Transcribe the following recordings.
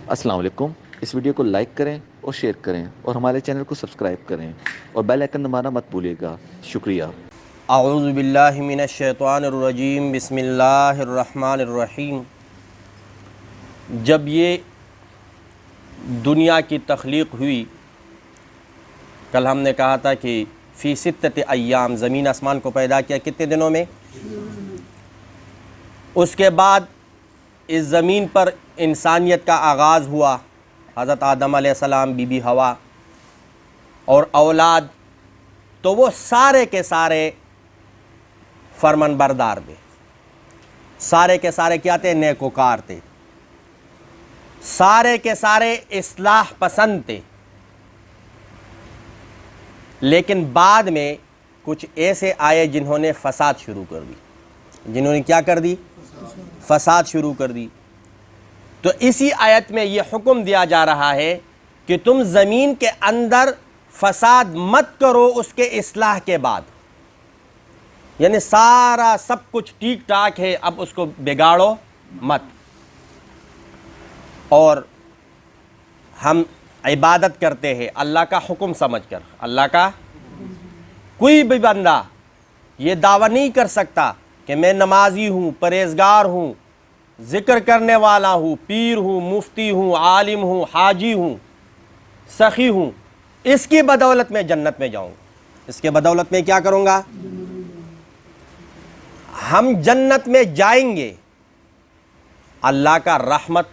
السلام علیکم. اس ویڈیو کو لائک کریں اور شیئر کریں اور ہمارے چینل کو سبسکرائب کریں اور بیل آئکن دبانا مت بھولیے گا. شکریہ. اعوذ باللہ من الشیطان الرجیم. بسم اللہ الرحمن الرحیم. جب یہ دنیا کی تخلیق ہوئی، کل ہم نے کہا تھا کہ فی ستۃ ایام، زمین آسمان کو پیدا کیا کتنے دنوں میں؟ اس کے بعد اس زمین پر انسانیت کا آغاز ہوا. حضرت آدم علیہ السلام، بی بی حوا اور اولاد، تو وہ سارے کے سارے فرمان بردار تھے، سارے کے سارے کیا تھے؟ نیکوکار تھے، سارے کے سارے اصلاح پسند تھے. لیکن بعد میں کچھ ایسے آئے جنہوں نے فساد شروع کر دی. جنہوں نے کیا کر دی؟ فساد شروع کر دی. تو اسی آیت میں یہ حکم دیا جا رہا ہے کہ تم زمین کے اندر فساد مت کرو اس کے اصلاح کے بعد. یعنی سارا سب کچھ ٹھیک ٹھاک ہے، اب اس کو بگاڑو مت. اور ہم عبادت کرتے ہیں اللہ کا حکم سمجھ کر. اللہ کا کوئی بھی بندہ یہ دعویٰ نہیں کر سکتا کہ میں نمازی ہوں، پرہیزگار ہوں، ذکر کرنے والا ہوں، پیر ہوں، مفتی ہوں، عالم ہوں، حاجی ہوں، سخی ہوں، اس کی بدولت میں جنت میں جاؤں گا. اس کے بدولت میں کیا کروں گا؟ ہم جنت میں جائیں گے، اللہ کا رحمت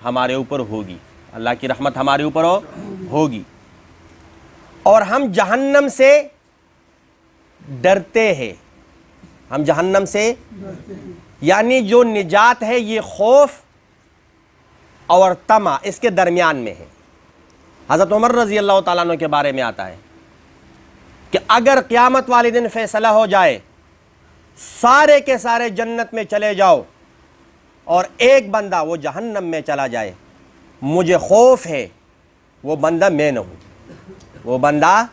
ہمارے اوپر ہوگی، اللہ کی رحمت ہمارے اوپر ہوگی. اور ہم جہنم سے ڈرتے ہیں. ہم جہنم سے یعنی جو نجات ہے یہ خوف اور طمع اس کے درمیان میں ہے. حضرت عمر رضی اللہ تعالیٰ عنہ کے بارے میں آتا ہے کہ اگر قیامت والے دن فیصلہ ہو جائے سارے کے سارے جنت میں چلے جاؤ اور ایک بندہ وہ جہنم میں چلا جائے، مجھے خوف ہے وہ بندہ میں نہ ہوں، وہ بندہ.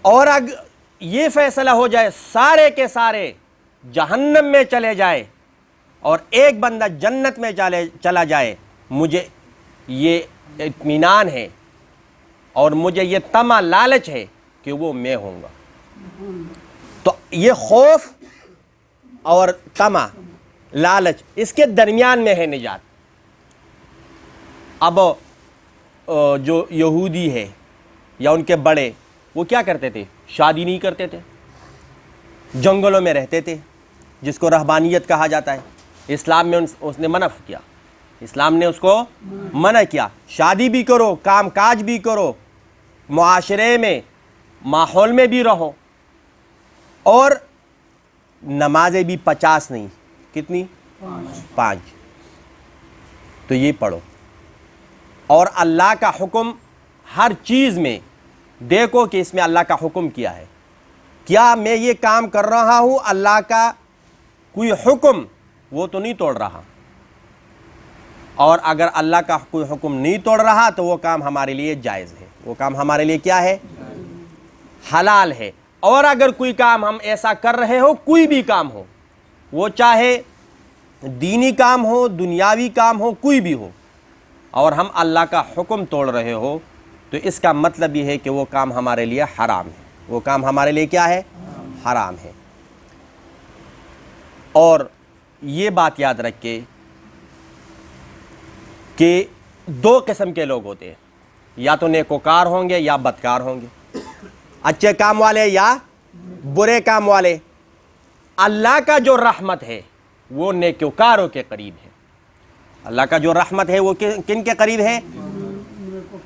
اور اگر یہ فیصلہ ہو جائے سارے کے سارے جہنم میں چلے جائے اور ایک بندہ جنت میں چلا جائے، مجھے یہ اطمینان ہے اور مجھے یہ طمع لالچ ہے کہ وہ میں ہوں گا. تو یہ خوف اور طمع، لالچ، اس کے درمیان میں ہے نجات. اب جو یہودی ہے یا ان کے بڑے، وہ کیا کرتے تھے؟ شادی نہیں کرتے تھے، جنگلوں میں رہتے تھے، جس کو رہبانیت کہا جاتا ہے. اسلام میں اس نے منع کیا، اسلام نے اس کو منع کیا. شادی بھی کرو، کام کاج بھی کرو، معاشرے میں، ماحول میں بھی رہو، اور نمازیں بھی 50 نہیں، کتنی؟ 5. تو یہ پڑھو. اور اللہ کا حکم ہر چیز میں دیکھو کہ اس میں اللہ کا حکم کیا ہے. کیا میں یہ کام کر رہا ہوں اللہ کا کوئی حکم وہ تو نہیں توڑ رہا؟ اور اگر اللہ کا کوئی حکم نہیں توڑ رہا تو وہ کام ہمارے لیے جائز ہے، وہ کام ہمارے لیے کیا ہے؟ حلال ہے. اور اگر کوئی کام ہم ایسا کر رہے ہو، کوئی بھی کام ہو، وہ چاہے دینی کام ہو، دنیاوی کام ہو، کوئی بھی ہو، اور ہم اللہ کا حکم توڑ رہے ہو، تو اس کا مطلب یہ ہے کہ وہ کام ہمارے لیے حرام ہے. وہ کام ہمارے لیے کیا ہے؟ حرام ہے. اور یہ بات یاد رکھے کہ 2 قسم کے لوگ ہوتے ہیں، یا تو نیکوکار ہوں گے یا بدکار ہوں گے، اچھے کام والے یا برے کام والے. اللہ کا جو رحمت ہے وہ نیکوکاروں کے قریب ہے. اللہ کا جو رحمت ہے وہ کن کے قریب ہے؟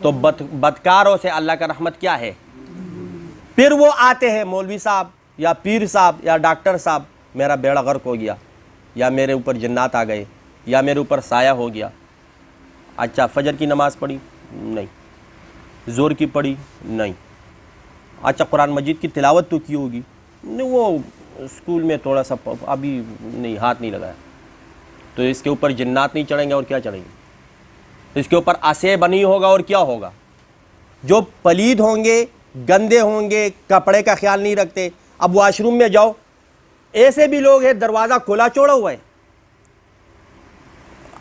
تو بدکاروں سے اللہ کا رحمت کیا ہے؟ پھر وہ آتے ہیں، مولوی صاحب یا پیر صاحب یا ڈاکٹر صاحب، میرا بیڑا غرق ہو گیا، یا میرے اوپر جنات آ گئے، یا میرے اوپر سایہ ہو گیا. اچھا، فجر کی نماز پڑھی؟ نہیں. زور کی پڑھی؟ نہیں. اچھا، قرآن مجید کی تلاوت تو کی ہوگی؟ نہیں، وہ اسکول میں تھوڑا سا ابھی نہیں، ہاتھ نہیں لگایا. تو اس کے اوپر جنات نہیں چڑھیں گے اور کیا چڑھیں گے؟ اس کے اوپر آسیب نہیں ہوگا اور کیا ہوگا؟ جو پلید ہوں گے، گندے ہوں گے، کپڑے کا خیال نہیں رکھتے. اب واش روم میں جاؤ، ایسے بھی لوگ ہیں دروازہ کھلا چھوڑا ہوا ہے،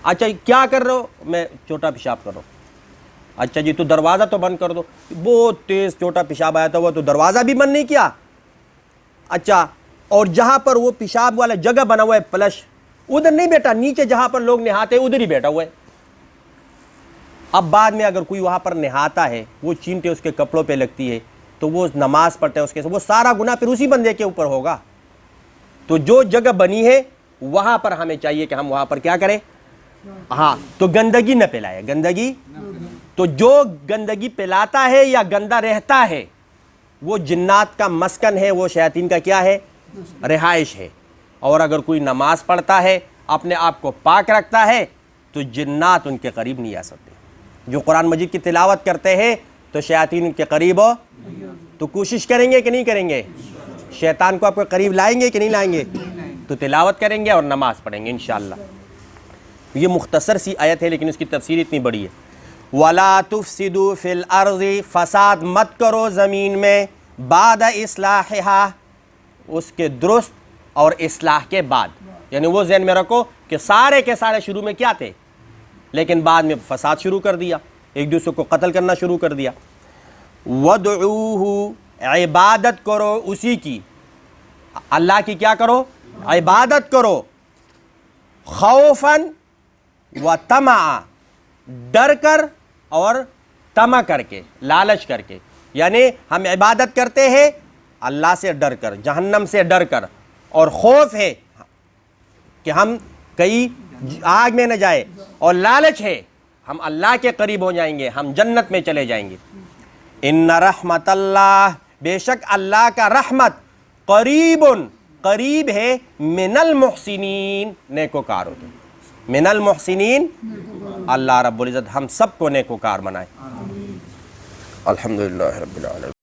اچھا کیا کر رہے ہو؟ میں چھوٹا پیشاب کر رہا ہوں. اچھا جی تو دروازہ تو بند کر دو. بہت تیز چھوٹا پیشاب آیا تھا وہ تو دروازہ بھی بند نہیں کیا. اچھا اور جہاں پر وہ پیشاب والا جگہ بنا ہوا ہے فلش, ادھر نہیں بیٹھا, نیچے جہاں پر لوگ نہاتے ادھر ہی بیٹھا ہوا ہے. اب بعد میں اگر کوئی وہاں پر نہاتا ہے, وہ چینٹے اس کے کپڑوں پہ لگتی ہے, تو وہ نماز پڑھتا ہے اس کے ساتھ, وہ سارا گناہ پھر اسی بندے کے اوپر ہوگا. تو جو جگہ بنی ہے وہاں پر ہمیں چاہیے کہ ہم وہاں پر کیا کریں, ہاں تو گندگی نہ پھیلائے. گندگی تو جو گندگی پھیلاتا ہے یا گندا رہتا ہے وہ جنات کا مسکن ہے, وہ شیاطین کا کیا ہے, رہائش ہے. اور اگر کوئی نماز پڑھتا ہے, اپنے آپ کو پاک رکھتا ہے, تو جنات ان کے قریب نہیں آ سکتے. جو قرآن مجید کی تلاوت کرتے ہیں تو شیاطین ان کے قریب ہو, تو کوشش کریں گے کہ نہیں کریں گے, شیطان کو آپ کے قریب لائیں گے کہ نہیں لائیں گے, تو تلاوت کریں گے اور نماز پڑھیں گے انشاءاللہ. یہ مختصر سی آیت ہے لیکن اس کی تفسیر اتنی بڑی ہے. وَلَا تُفْسِدُوا فِي الْأَرْضِ, فساد مت کرو زمین میں, بعد اصلاحها, اس کے درست اور اصلاح کے بعد. یعنی وہ ذہن میں رکھو کہ سارے کے سارے شروع میں کیا تھے, لیکن بعد میں فساد شروع کر دیا, ایک دوسرے کو قتل کرنا شروع کر دیا. وَدْعُوهُ, عبادت کرو اسی کی, اللہ کی کیا کرو, عبادت کرو. خوفاً و طمعا, ڈر کر اور طمع کر کے, لالچ کر کے. یعنی ہم عبادت کرتے ہیں اللہ سے ڈر کر, جہنم سے ڈر کر, اور خوف ہے کہ ہم کہیں آگ میں نہ جائے, اور لالچ ہے ہم اللہ کے قریب ہو جائیں گے, ہم جنت میں چلے جائیں گے. ان رحمت اللہ, بے شک اللہ کا رحمت, قریب, قریب ہے, من المحسنین, نیکوکاروں کے. من المحسنین, اللہ رب العزت ہم سب کو نیکوکار بنائے. الحمدللہ رب العالمین.